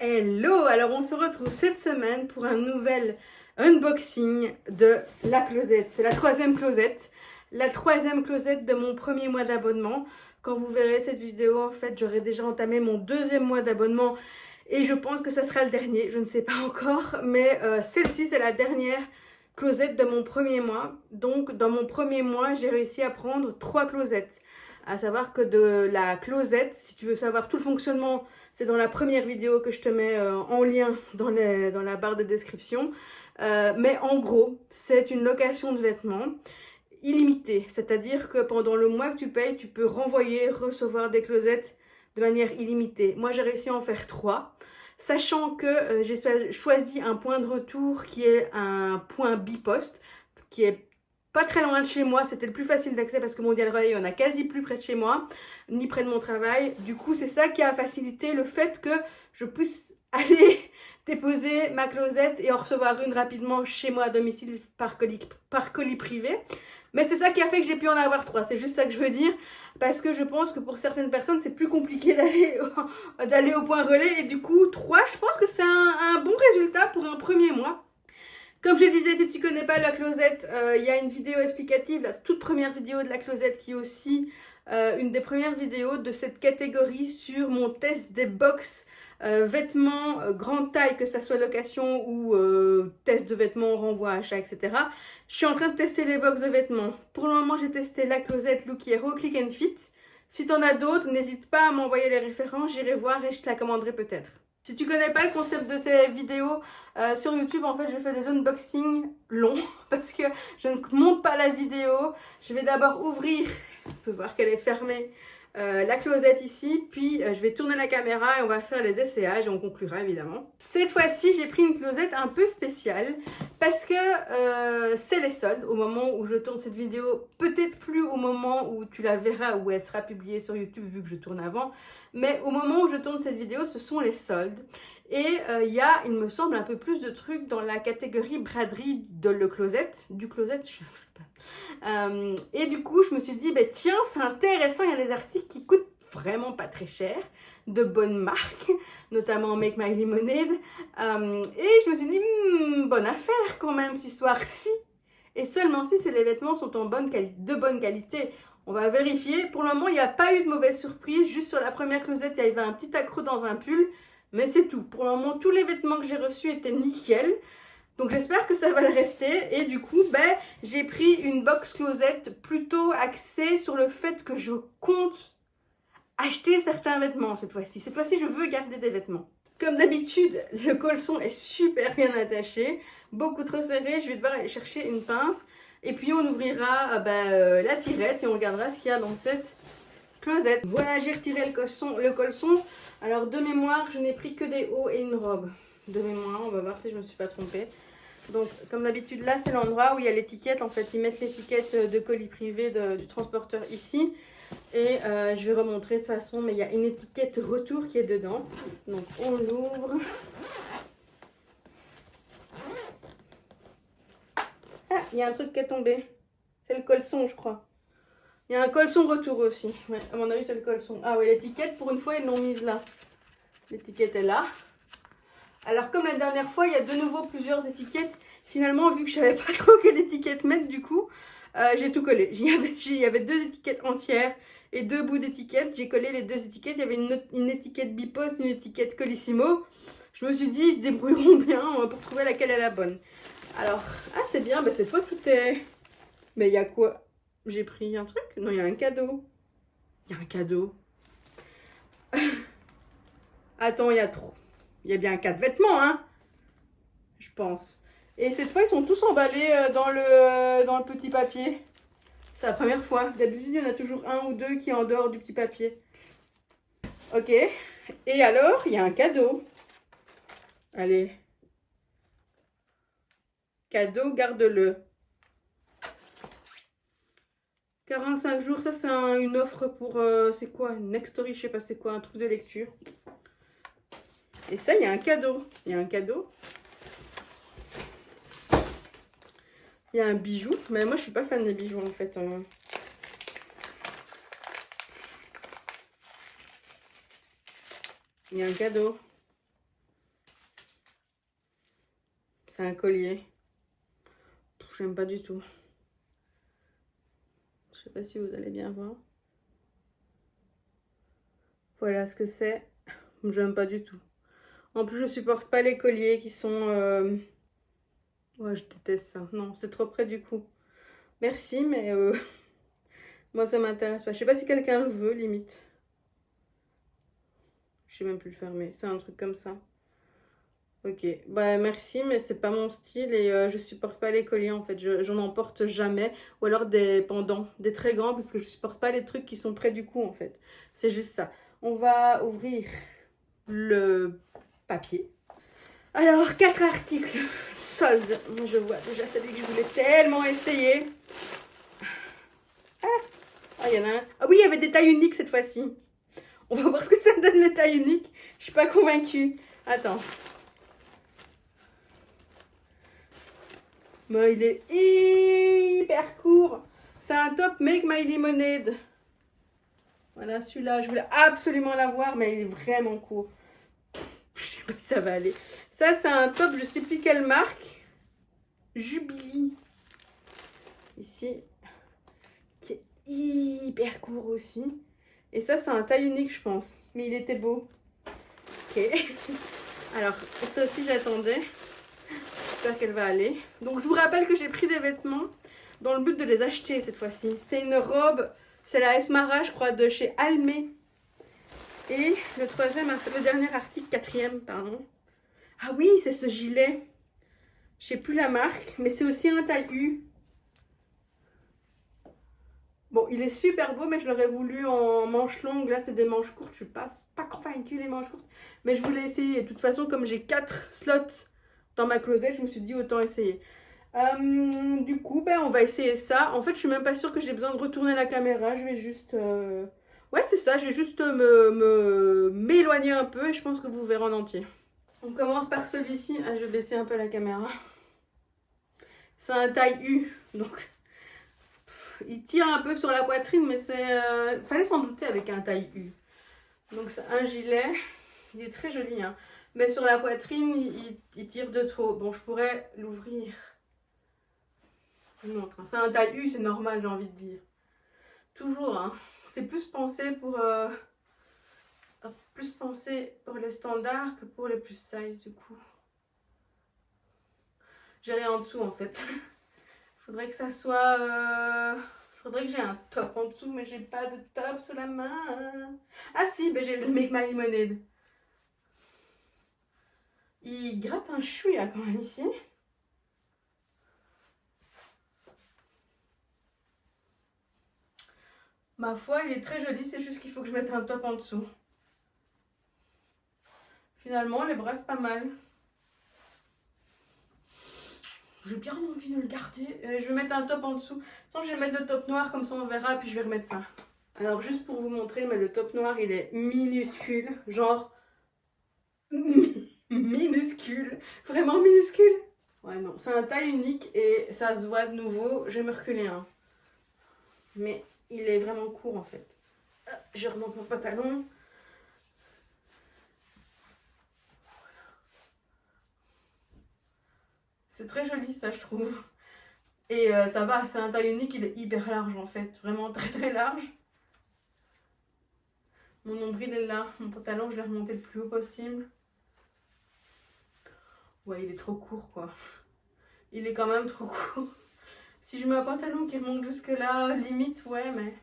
Hello! Alors on se retrouve cette semaine pour un nouvel unboxing de la closette. C'est la troisième closette. La troisième closette de mon premier mois d'abonnement. Quand vous verrez cette vidéo, en fait, j'aurai déjà entamé mon deuxième mois d'abonnement. Et je pense que ça sera le dernier, je ne sais pas encore. Mais celle-ci, c'est la dernière closette de mon premier mois. Donc dans mon premier mois, j'ai réussi à prendre 3 closettes. À savoir que de la closette, si tu veux savoir tout le fonctionnement, c'est dans la première vidéo que je te mets en lien dans la barre de description. Mais en gros, c'est une location de vêtements illimitée. C'est-à-dire que pendant le mois que tu payes, tu peux renvoyer, recevoir des closettes de manière illimitée. Moi, j'ai réussi à en faire 3. Sachant que j'ai choisi un point de retour qui est un point biposte, qui est pas très loin de chez moi, c'était le plus facile d'accès parce que Mondial Relais, on a quasi plus près de chez moi, ni près de mon travail. Du coup, c'est ça qui a facilité le fait que je puisse aller déposer ma closette et en recevoir une rapidement chez moi à domicile par colis privé. Mais c'est ça qui a fait que j'ai pu en avoir 3, c'est juste ça que je veux dire. Parce que je pense que pour certaines personnes, c'est plus compliqué d'aller au point relais. Et du coup, 3, je pense que c'est un bon résultat pour un premier mois. Comme je disais, si tu ne connais pas la closette, il y a une vidéo explicative, la toute première vidéo de la closette qui est aussi une des premières vidéos de cette catégorie sur mon test des box vêtements grande taille, que ce soit location ou test de vêtements, renvoi, achat, etc. Je suis en train de tester les box de vêtements. Pour le moment, j'ai testé la closette Look Hero Click and Fit. Si tu en as d'autres, n'hésite pas à m'envoyer les références, j'irai voir et je te la commanderai peut-être. Si tu connais pas le concept de ces vidéos, sur YouTube, en fait, je fais des unboxings longs parce que je ne monte pas la vidéo. Je vais d'abord ouvrir, on peut voir qu'elle est fermée, la closette ici, puis je vais tourner la caméra et on va faire les essayages et on conclura évidemment. Cette fois-ci, j'ai pris une closette un peu spéciale parce que c'est les soldes au moment où je tourne cette vidéo, peut-être plus au moment où tu la verras, où elle sera publiée sur YouTube vu que je tourne avant, mais au moment où je tourne cette vidéo, ce sont les soldes. Et il y a, il me semble, un peu plus de trucs dans la catégorie braderie de le closet, du closet, je sais pas. Et du coup, je me suis dit, bah, tiens, c'est intéressant, il y a des articles qui coûtent vraiment pas très cher, de bonnes marques, notamment Make My Lemonade. Et je me suis dit, bonne affaire quand même, cette histoire, si, et seulement si les vêtements sont en de bonne qualité. On va vérifier. Pour le moment, il n'y a pas eu de mauvaise surprise. Juste sur la première closette, il y avait un petit accroc dans un pull. Mais c'est tout. Pour le moment, tous les vêtements que j'ai reçus étaient nickel. Donc j'espère que ça va le rester. Et du coup, j'ai pris une box closette plutôt axée sur le fait que je compte acheter certains vêtements cette fois-ci. Cette fois-ci, je veux garder des vêtements. Comme d'habitude, le caleçon est super bien attaché. Beaucoup trop serré. Je vais devoir aller chercher une pince. Et puis on ouvrira la tirette et on regardera ce qu'il y a dans cette closette. Voilà, j'ai retiré le caleçon. Alors de mémoire, je n'ai pris que des hauts et une robe. De mémoire, on va voir si je ne me suis pas trompée. Donc comme d'habitude, là c'est l'endroit où il y a l'étiquette. En fait, ils mettent l'étiquette de colis privé du transporteur ici. Et je vais remontrer de toute façon, mais il y a une étiquette retour qui est dedans. Donc on l'ouvre. Ah, il y a un truc qui est tombé. C'est le caleçon, je crois. Il y a un caleçon retour aussi. Ouais, à mon avis, c'est le caleçon. Ah oui, l'étiquette, pour une fois, ils l'ont mise là. L'étiquette est là. Alors, comme la dernière fois, il y a de nouveau plusieurs étiquettes. Finalement, vu que je ne savais pas trop quelle étiquette mettre, du coup, j'ai tout collé. Il y avait 2 étiquettes entières et 2 bouts d'étiquettes. J'ai collé les 2 étiquettes. Il y avait une étiquette bipost, une étiquette colissimo. Je me suis dit, ils se débrouilleront bien pour trouver laquelle est la bonne. Alors, ah, c'est bien. Cette fois, tout est... Mais il y a quoi? J'ai pris un truc? Non, il y a un cadeau. Il y a un cadeau. Attends, il y a trop. Il y a bien 4 vêtements, hein? Je pense. Et cette fois, ils sont tous emballés dans le petit papier. C'est la première fois. D'habitude, il y en a toujours un ou deux qui est en dehors du petit papier. Ok. Et alors, il y a un cadeau. Allez. Cadeau, garde-le. 45 jours, ça c'est une offre pour, c'est quoi? Nextory, je sais pas c'est quoi, un truc de lecture. Et ça, il y a un cadeau. Il y a un cadeau. Il y a un bijou. Mais moi, je suis pas fan des bijoux, en fait. Il y a un cadeau. c'est un collier. J'aime pas du tout. Je sais pas si vous allez bien voir. Voilà ce que c'est. J'aime pas du tout. En plus, je supporte pas les colliers qui sont... Ouais, je déteste ça. Non, c'est trop près du cou. Merci, mais moi, ça m'intéresse pas. Je sais pas si quelqu'un le veut, limite. Je sais même plus le fermer. C'est un truc comme ça. Ok, bah merci, mais c'est pas mon style et je supporte pas les colliers en fait. J'en emporte jamais. Ou alors des pendants, des très grands, parce que je supporte pas les trucs qui sont près du cou en fait. C'est juste ça. On va ouvrir le papier. Alors, 4 articles soldes. Je vois déjà celui que je voulais tellement essayer. Ah, il y en a un. Ah oui, il y avait des tailles uniques cette fois-ci. On va voir ce que ça donne les tailles uniques. Je suis pas convaincue. Attends. Bon, il est hyper court. C'est un top Make My Lemonade. Voilà, celui-là, je voulais absolument l'avoir, mais il est vraiment court. Je sais pas si ça va aller. Ça, c'est un top, je sais plus quelle marque. Jubilee. Ici. Qui est hyper court aussi. Et ça, c'est un taille unique, je pense. Mais il était beau. Ok. Alors, ça aussi, j'attendais. J'espère qu'elle va aller. Donc, je vous rappelle que j'ai pris des vêtements dans le but de les acheter cette fois-ci. C'est une robe, c'est la Esmara, je crois, de chez Almé. Et le dernier article, quatrième, pardon. Ah oui, c'est ce gilet. Je sais plus la marque, mais c'est aussi un taille U. Bon, il est super beau, mais je l'aurais voulu en manches longues. Là, c'est des manches courtes. Je suis pas convaincue les manches courtes. Mais je voulais essayer. De toute façon, comme j'ai 4 slots dans ma closet, je me suis dit autant essayer. Du coup, ben, on va essayer ça. En fait, je suis même pas sûre que j'ai besoin de retourner la caméra. Je vais juste... Ouais, c'est ça. Je vais juste m'éloigner un peu et je pense que vous verrez en entier. On commence par celui-ci. Ah, je vais baisser un peu la caméra. C'est un taille U. Donc, il tire un peu sur la poitrine, mais c'est... fallait s'en douter avec un taille U. Donc, c'est un gilet. Il est très joli, hein. Mais sur la poitrine, il tire de trop. Bon, je pourrais l'ouvrir. Non, c'est un taille U, c'est normal, j'ai envie de dire. Toujours, hein. C'est plus pensé pour les standards que pour les plus size, du coup. J'ai rien en dessous, en fait. Faudrait que ça soit... Faudrait que j'ai un top en dessous, mais j'ai pas de top sous la main. Ah si, ben j'ai le Make My Lemonade. Il gratte un chouïa quand même ici. Ma foi, il est très joli, c'est juste qu'il faut que je mette un top en dessous. Finalement, les bras, c'est pas mal. J'ai bien envie de le garder. Je vais mettre un top en dessous. Sans, je vais mettre le top noir, comme ça on verra, puis je vais remettre ça. Alors, juste pour vous montrer, mais le top noir, il est minuscule. Genre... minuscule. Vraiment minuscule. Ouais, non, c'est un taille unique et ça se voit de nouveau. Je vais me reculer, hein. Mais il est vraiment court, en fait. Je remonte mon pantalon. C'est très joli, ça, je trouve. Et ça va, c'est un taille unique, il est hyper large, en fait. Vraiment très, très large. Mon nombril est là. Mon pantalon, je l'ai remonté le plus haut possible. Ouais, il est trop court, quoi. Il est quand même trop court. Si je mets un pantalon qui remonte jusque là, limite, ouais, mais...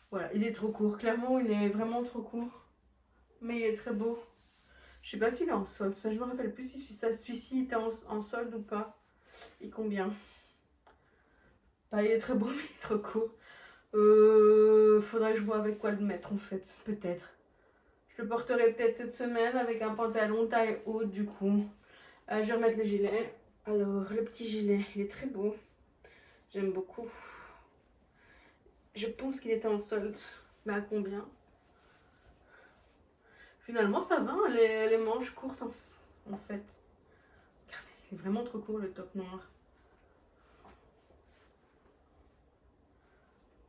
Voilà, il est trop court. Clairement, il est vraiment trop court. Mais il est très beau. Je sais pas s'il est en solde. Ça, je me rappelle plus si celui-ci était en solde ou pas. Et combien. Bah, il est très beau, mais il est trop court. Faudrait que je vois avec quoi le mettre, en fait. Peut-être. Je le porterai peut-être cette semaine avec un pantalon taille haute, du coup. Je vais remettre le gilet. Alors, le petit gilet, il est très beau. J'aime beaucoup. Je pense qu'il était en solde. Mais à combien? Finalement, ça va, hein, les manches courtes, en fait. Regardez, il est vraiment trop court, le top noir.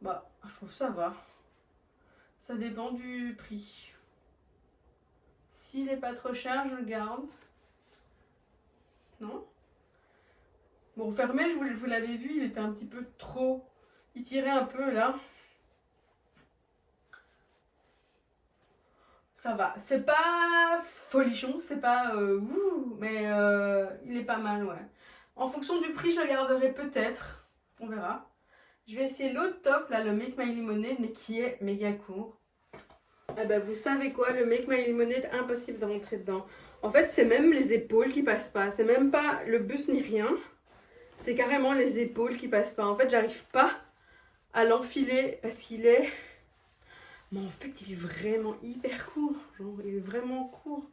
Bah, je trouve que ça va. Ça dépend du prix. S'il n'est pas trop cher, je le garde. Non? Bon, fermé, vous l'avez vu, il était un petit peu trop... Il tirait un peu, là. Ça va. C'est pas folichon, c'est pas... ouh, mais il est pas mal, ouais. En fonction du prix, je le garderai peut-être. On verra. Je vais essayer l'autre top, là, le Make My Lemonade, mais qui est méga court. Eh ben, vous savez quoi, le Make My Lemonade, impossible de rentrer dedans. En fait, c'est même les épaules qui passent pas. C'est même pas le buste ni rien. C'est carrément les épaules qui passent pas. En fait, j'arrive pas à l'enfiler parce qu'il est... Mais en fait, il est vraiment hyper court. Genre, il est vraiment court.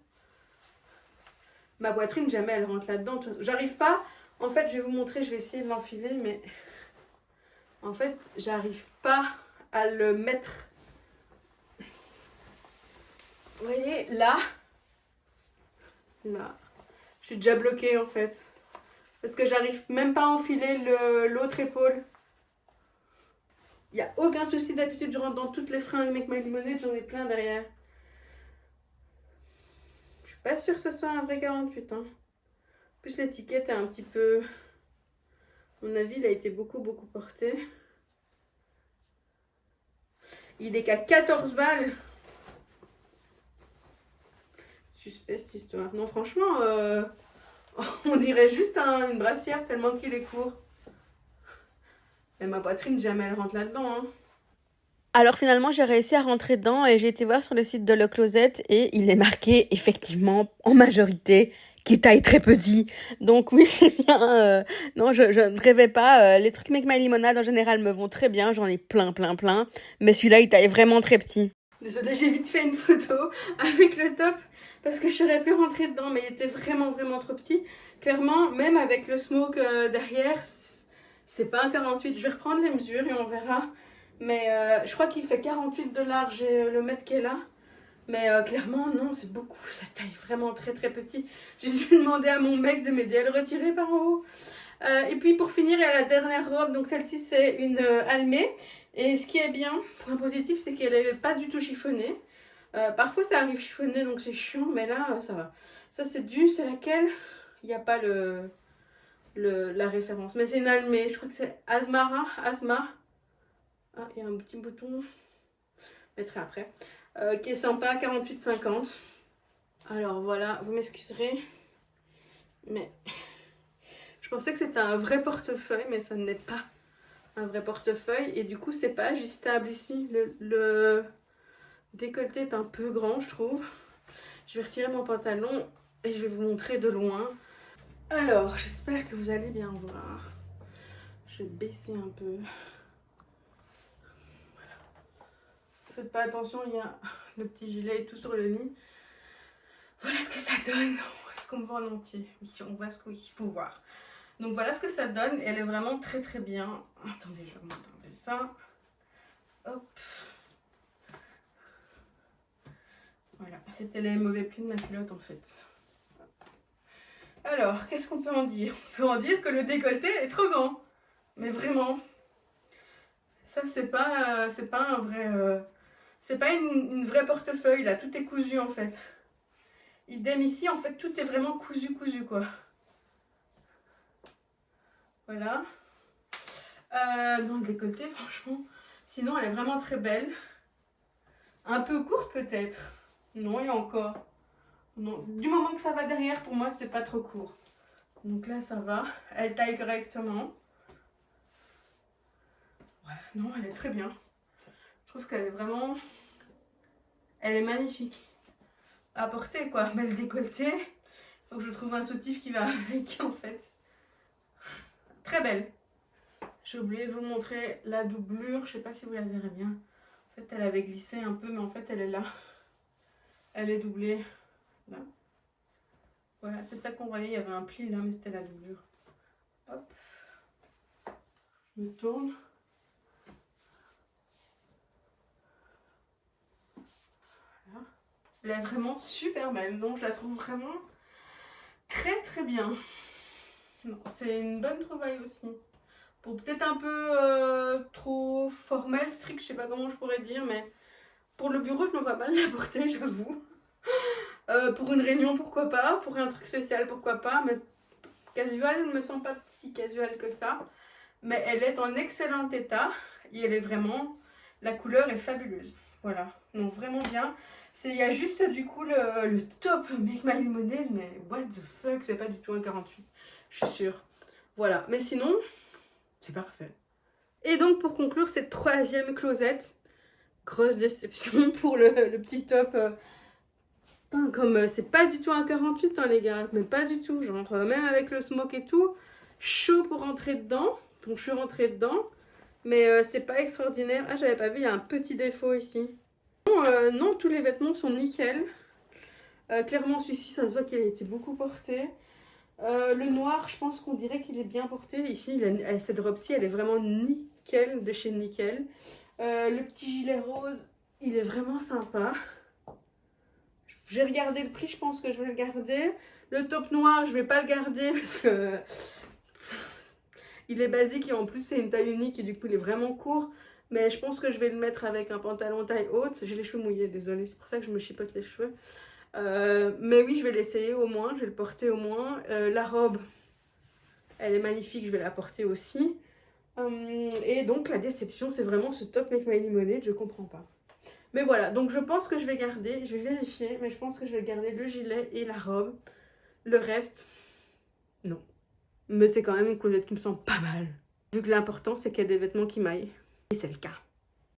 Ma poitrine, jamais elle rentre là-dedans. J'arrive pas... En fait, je vais vous montrer, je vais essayer de l'enfiler, mais... En fait, j'arrive pas à le mettre... Vous voyez, là... Là... Je suis déjà bloquée, en fait. Parce que j'arrive même pas à enfiler l'autre épaule. Il n'y a aucun souci, d'habitude, je rentre dans toutes les fringues Make My Lemonade, j'en ai plein derrière. Je suis pas sûre que ce soit un vrai 48. Hein. En plus, l'étiquette est un petit peu... À mon avis, il a été beaucoup porté. Il est qu'à 14 balles. Suspect cette histoire. Non, franchement, on dirait juste une brassière tellement qu'il est court. Et ma poitrine, jamais elle rentre là-dedans. Hein. Alors finalement, j'ai réussi à rentrer dedans et j'ai été voir sur le site de Le Closet et il est marqué effectivement en majorité qui taille très petit. Donc oui, c'est bien. Non, je ne rêvais pas. Les trucs Make My Lemonade en général me vont très bien. J'en ai plein. Mais celui-là, il taille vraiment très petit. Désolée, j'ai vite fait une photo avec le top parce que je serais pu rentrer dedans, mais il était vraiment trop petit. Clairement, même avec le smoke derrière, c'est pas un 48. Je vais reprendre les mesures et on verra. Mais je crois qu'il fait 48 de large et le mètre qui est là. Mais clairement, non, c'est beaucoup. Ça taille vraiment très petit. J'ai dû demander à mon mec de m'aider à le retirer par en haut. Et puis pour finir, il y a la dernière robe. Donc celle-ci, c'est une almée. Et ce qui est bien, point positif, c'est qu'elle n'est pas du tout chiffonnée. Parfois, ça arrive chiffonné, donc c'est chiant. Mais là, ça va. Ça, c'est laquelle il n'y a pas la référence. Mais c'est une almée. Je crois que c'est Asma. Ah, il y a un petit bouton, je mettrai après, qui est sympa, 48,50. Alors voilà, vous m'excuserez, mais je pensais que c'était un vrai portefeuille, mais ça n'est pas un vrai portefeuille. Et du coup, c'est pas ajustable ici. Le décolleté est un peu grand, je trouve. Je vais retirer mon pantalon et je vais vous montrer de loin. Alors, j'espère que vous allez bien voir. Je vais baisser un peu. Faites pas attention, il y a le petit gilet et tout sur le lit. Voilà ce que ça donne. Est-ce qu'on me voit en entier? Oui, on voit ce qu'il faut voir. Donc voilà ce que ça donne. Elle est vraiment très bien. Attendez, je vais remonter un peu ça. Hop. Voilà, c'était les mauvais plis de ma culotte en fait. Alors, qu'est-ce qu'on peut en dire? On peut en dire que le décolleté est trop grand. Mais vraiment. Ça, c'est pas un vrai... c'est pas une vraie portefeuille là. Tout est cousu en fait. Idem ici, en fait, tout est vraiment cousu quoi. Voilà. Non, le décolleté, franchement. Sinon, elle est vraiment très belle. Un peu courte peut-être. Non, il y a encore. Non. Du moment que ça va derrière, pour moi, c'est pas trop court. Donc là, ça va. Elle taille correctement. Ouais, non, elle est très bien. Je trouve qu'elle est vraiment... Elle est magnifique. À porter, quoi. Mais le décolleté, faut que je trouve un soutif qui va avec, en fait. Très belle. J'ai oublié de vous montrer la doublure. Je sais pas si vous la verrez bien. En fait, elle avait glissé un peu, mais en fait, elle est là. Elle est doublée là. Voilà, c'est ça qu'on voyait. Il y avait un pli là, mais c'était la doublure. Hop. Je me tourne. Voilà. Elle est vraiment super belle. Donc, je la trouve vraiment très bien. C'est une bonne trouvaille aussi. Pour peut-être un peu trop formel, strict, je sais pas comment je pourrais dire, mais pour le bureau, je me vois mal la porter, j'avoue. Pour une réunion, pourquoi pas. Pour un truc spécial, pourquoi pas. Mais Casual, elle ne me semble pas si casual que ça. Mais elle est en excellent état. Et elle est vraiment... La couleur est fabuleuse. Voilà. Donc vraiment bien. Il y a juste du coup le top Make My Lemonade. Mais what the fuck, c'est pas du tout un 48. Je suis sûre. Voilà. Mais sinon, c'est parfait. Et donc pour conclure cette troisième closette, grosse déception pour le petit top. Putain, comme c'est pas du tout un 48 hein, les gars, mais pas du tout. Genre même avec le smoke et tout, chaud pour rentrer dedans. Donc je suis rentrée dedans, mais c'est pas extraordinaire. Ah j'avais pas vu, il y a un petit défaut ici. Non, tous les vêtements sont nickel. Clairement celui-ci ça se voit qu'il a été beaucoup porté. Le noir, je pense qu'on dirait qu'il est bien porté. Ici, cette robe-ci, elle est vraiment nickel, de chez Nickel. Le petit gilet rose, il est vraiment sympa. J'ai regardé le prix, je pense que je vais le garder. Le top noir, je vais pas le garder parce que il est basique et en plus c'est une taille unique et du coup il est vraiment court. Mais je pense que je vais le mettre avec un pantalon taille haute. J'ai les cheveux mouillés, désolée, c'est pour ça que je me chipote les cheveux. Mais oui, je vais l'essayer au moins, je vais le porter au moins. La robe, elle est magnifique, je vais la porter aussi. Et donc la déception, c'est vraiment ce top Make My Lemonade, je comprends pas. Mais voilà, donc je pense que je vais garder, je vais vérifier, mais je pense que je vais garder le gilet et la robe. Le reste, non. Mais c'est quand même une closette qui me semble pas mal. Vu que l'important, c'est qu'il y a des vêtements qui m'aillent. Et c'est le cas.